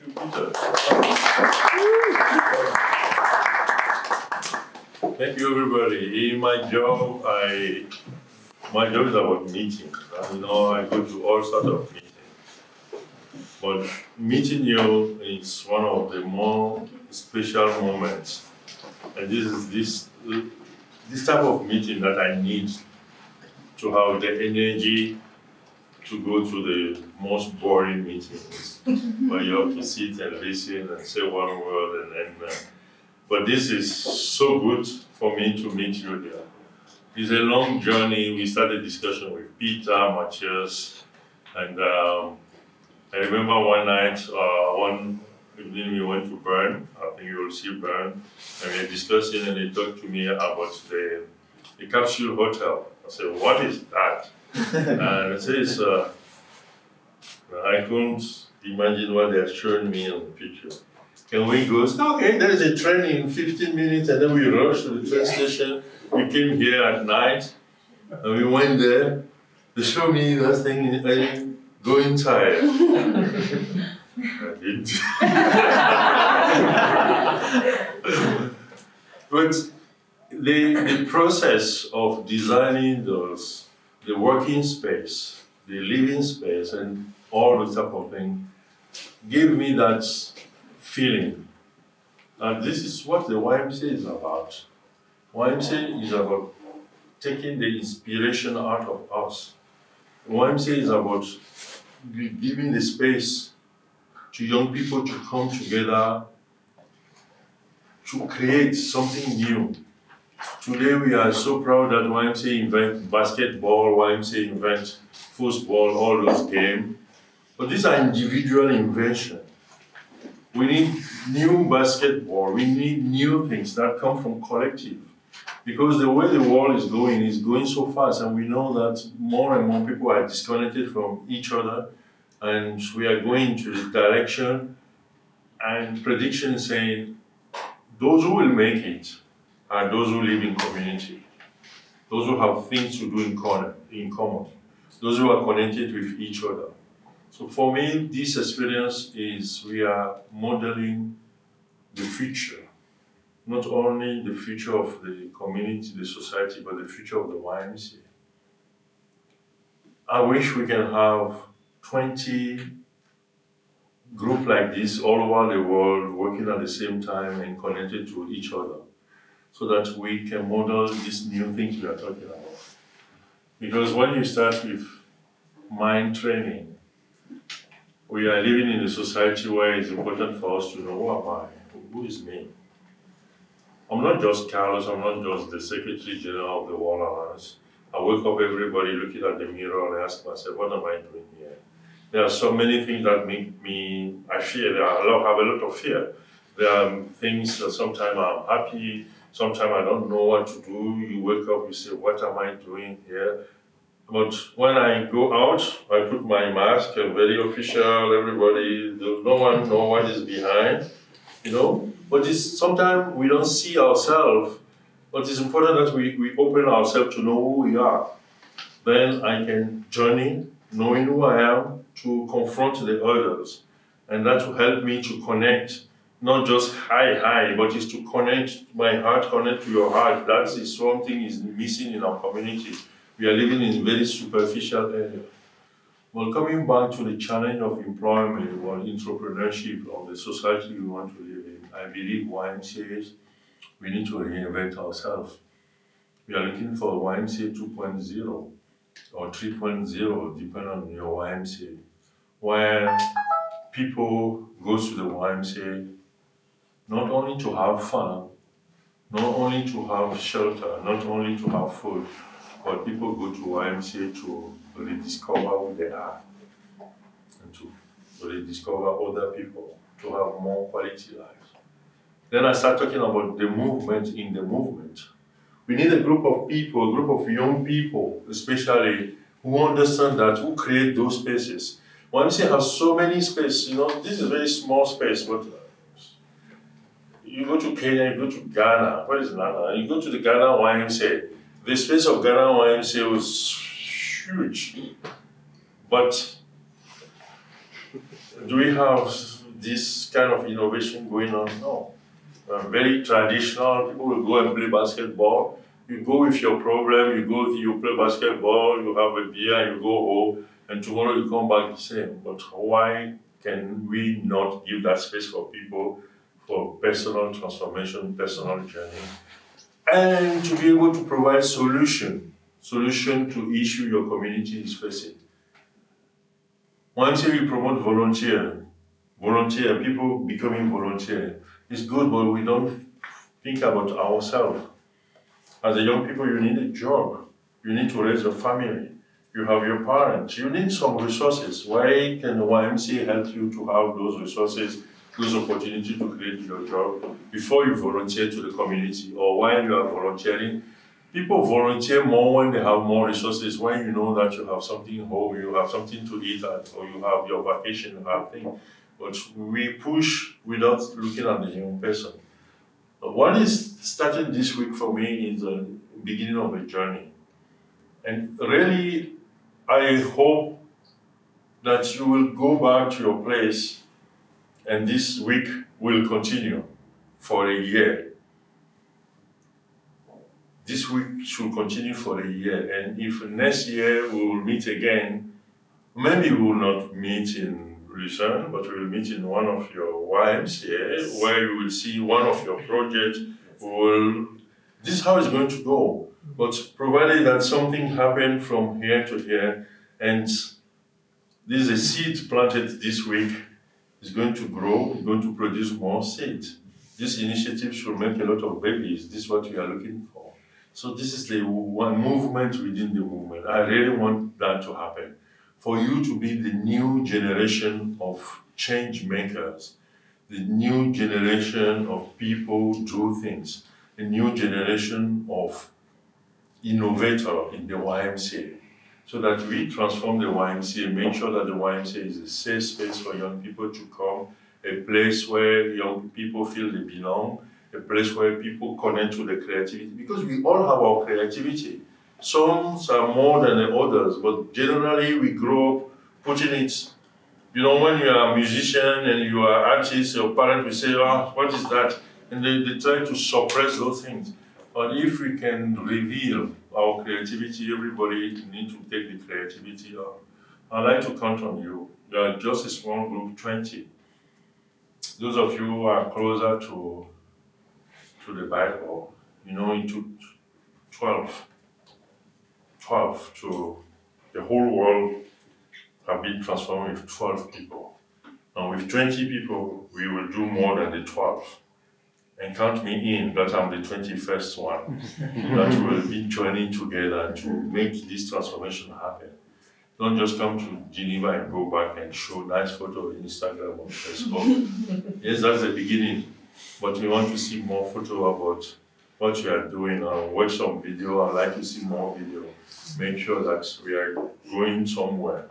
you, Peter. Thank you, everybody. In my job, my job is about meetings. You know, I go to all sorts of meetings. But meeting you is one of the more special moments. And this is this type of meeting that I need to have the energy to go to the most boring meetings where you have to sit and listen and say one word and then. But this is so good for me to meet you here. It's a long journey. We started discussion with Peter, Matthias, and I remember one night, one evening we went to Bern. I think you will see Bern, and we were discussing, and they talked to me about the capsule hotel. I said, "What is that?" And I said, I couldn't imagine what they're showing me on the picture. Can we go? Okay, there is a train in 15 minutes, and then we rushed to the train station. We came here at night, and we went there. They showed me that thing. I didn't go inside. I didn't. But the process of designing the working space, the living space, and all the type of thing, gave me that feeling. And this is what the YMCA is about. YMCA is about taking the inspiration out of us. YMCA is about giving the space to young people to come together to create something new. Today we are so proud that YMCA invent basketball, YMCA invent football, all those games. But these are individual inventions. We need new basketball, we need new things that come from collective. Because the way the world is going so fast, and we know that more and more people are disconnected from each other, and we are going to the direction and prediction saying those who will make it are those who live in community, those who have things to do in common, those who are connected with each other. So for me, this experience is we are modeling the future, not only the future of the community, the society, but the future of the YMCA. I wish we can have 20 groups like this all over the world working at the same time and connected to each other so that we can model these new things we are talking about. Because when you start with mind training, we are living in a society where it's important for us to know who am I, who is me. I'm not just Carlos, I'm not just the Secretary General of the World Alliance. I wake up everybody looking at the mirror and ask myself, what am I doing here? There are so many things that make me, I fear, I have a lot of fear. There are things that sometimes I'm happy, sometimes I don't know what to do. You wake up, you say, what am I doing here? But when I go out, I put my mask, I'm very official, everybody, no one knows what is behind, you know? But sometimes we don't see ourselves, but it's important that we open ourselves to know who we are. Then I can journey, knowing who I am, to confront the others. And that will help me to connect, not just hi, but is to connect my heart, connect to your heart. That is something is missing in our community. We are living in a very superficial area. Well, coming back to the challenge of employment or entrepreneurship of the society we want to live in, I believe YMCA, we need to reinvent ourselves. We are looking for YMCA 2.0 or 3.0, depending on your YMCA, where people go to the YMCA not only to have fun, not only to have shelter, not only to have food, but people go to YMCA to rediscover who they are and to rediscover other people, to have more quality life. Then I start talking about the movement in the movement. We need a group of people, a group of young people, especially who understand that, who create those spaces. YMCA has so many spaces, this is a very small space, but you go to Kenya, you go to Ghana, where is Ghana? You go to the Ghana YMCA. The space of Ghana YMCA was huge, but do we have this kind of innovation going on? No. Very traditional. People will go and play basketball. You go with your problem, you play basketball, you have a beer, and you go home, and tomorrow you come back the same. But why can we not give that space for people for personal transformation, personal journey, and to be able to provide solution to issue your community is facing? Once we promote volunteer, people becoming volunteer. It's good, but we don't think about ourselves. As a young people, you need a job. You need to raise a family. You have your parents. You need some resources. Why can the YMCA help you to have those resources, those opportunities to create your job before you volunteer to the community or while you are volunteering? People volunteer more when they have more resources, when you know that you have something home, you have something to eat at, or you have your vacation, you have things. But we push without looking at the young person. What is starting this week for me is the beginning of a journey. And really, I hope that you will go back to your place and this week will continue for a year. This week should continue for a year. And if next year we will meet again, maybe we will not meet in Lucerne, but we will meet in one of your YMCA where you will see one of your projects. This is how it's going to go. But provided that something happened from here to here, and this is a seed planted this week, it's going to grow, it's going to produce more seed. This initiative should make a lot of babies. This is what we are looking for. So this is the one movement within the movement. I really want that to happen. For you to be the new generation of change makers, the new generation of people who do things, the new generation of innovator in the YMCA, so that we transform the YMCA, make sure that the YMCA is a safe space for young people to come, a place where young people feel they belong, a place where people connect to the creativity, because we all have our creativity. Some are more than the others, but generally we grow up putting it. You know, when you are a musician and you are an artist, your parents will say, what is that? And they try to suppress those things. But if we can reveal our creativity, everybody needs to take the creativity out. I'd like to count on you. You are just a small group, 20. Those of you who are closer to the Bible, you know, it took 12 to the whole world have been transformed with 12 people. And with 20 people, we will do more than the 12. And count me in that I'm the 21st one that will be joining together to make this transformation happen. Don't just come to Geneva and go back and show nice photo on Instagram or Facebook. Yes, that's the beginning. But we want to see more photo about what you are doing and watch some video. I'd like to see more video. Make sure that we are going somewhere.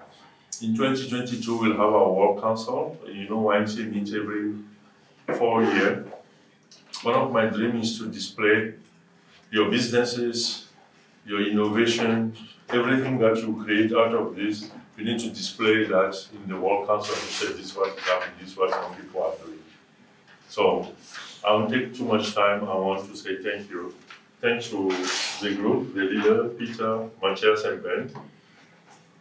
In 2022, we'll have our work council. You know, YMCA meets every 4 years. One of my dreams is to display your businesses, your innovation, everything that you create out of this. You need to display that in the World Council to say this is what is happening, this is what young people are doing. So I won't take too much time. I want to say thank you. Thanks to the group, the leader, Peter, Matthias, and Ben,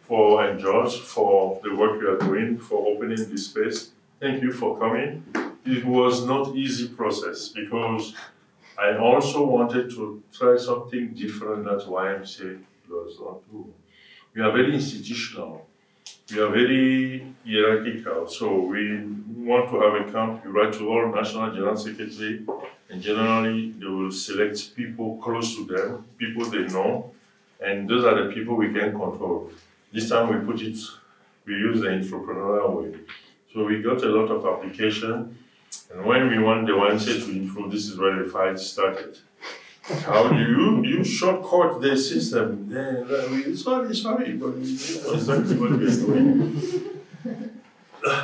and George for the work you are doing, for opening this space. Thank you for coming. It was not easy process because I also wanted to try something different that YMCA does not do. We are very institutional. We are very hierarchical. So we want to have a camp. We write to all national general secretary, and generally they will select people close to them, people they know, and those are the people we can control. This time we use the entrepreneurial way. So we got a lot of application. And when we want the YMCA to improve, this is where the fight started. How do you shortcut the system? Sorry, but we know exactly what we are doing.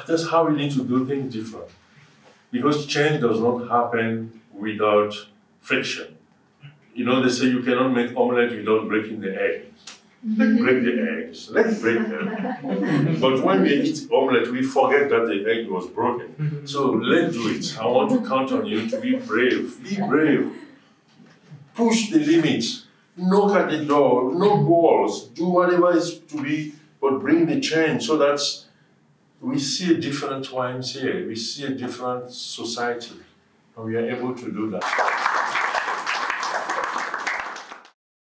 That's how we need to do things different. Because change does not happen without friction. You know, they say you cannot make omelette without breaking the egg. Break the egg. eggs. Let's break them. But when we eat omelette, we forget that the egg was broken. So let's do it. I want to count on you to be brave. Be brave. Push the limits. Knock at the door. No walls. Do whatever is to be, but bring the change so that we see a different YMCA. We see a different society. And we are able to do that.